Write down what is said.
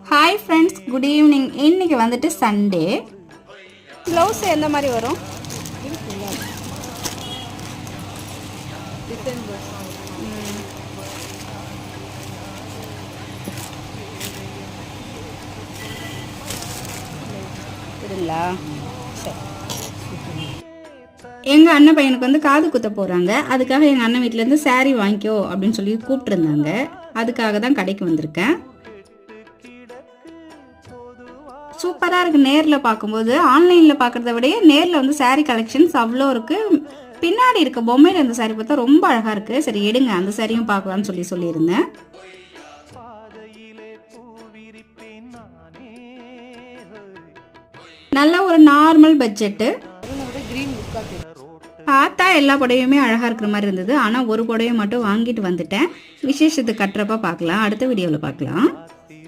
Hi friends, good evening. இன்னைக்கு வந்துட்டு Sunday. Blouse எந்த மாதிரி வரும்? சரிங்களா? எங்கள் அண்ணன் பையனுக்கு வந்து காது குத்த போகிறாங்க. அதுக்காக எங்கள் அண்ணன் வீட்டிலேருந்து saree வாங்கிக்கோ அப்படின்னு சொல்லி கூப்பிட்டுருந்தாங்க. அதுக்காக தான் கடைக்கு வந்திருக்கேன். சூப்பராக இருக்குது. நேரில் பார்க்கும்போது ஆன்லைனில் பார்க்குறத விடையே நேரில் வந்து saree கலெக்ஷன்ஸ் அவ்வளோ இருக்குது. பின்னாடி இருக்க பொம்மையில் இந்த saree பார்த்தா ரொம்ப அழகாக இருக்குது. சரி எடுங்க, அந்த சாரியும் பார்க்கலான்னு சொல்லியிருந்தேன். நல்ல ஒரு நார்மல் பட்ஜெட்டு. பார்த்தா எல்லா புடவையுமே அழகாக இருக்கிற மாதிரி இருந்தது. ஆனால் ஒரு புடவை மட்டும் வாங்கிட்டு வந்துட்டேன். விசேஷத்துக்கு கட்டுறப்ப பார்க்கலாம். அடுத்த வீடியோவில் பார்க்கலாம்.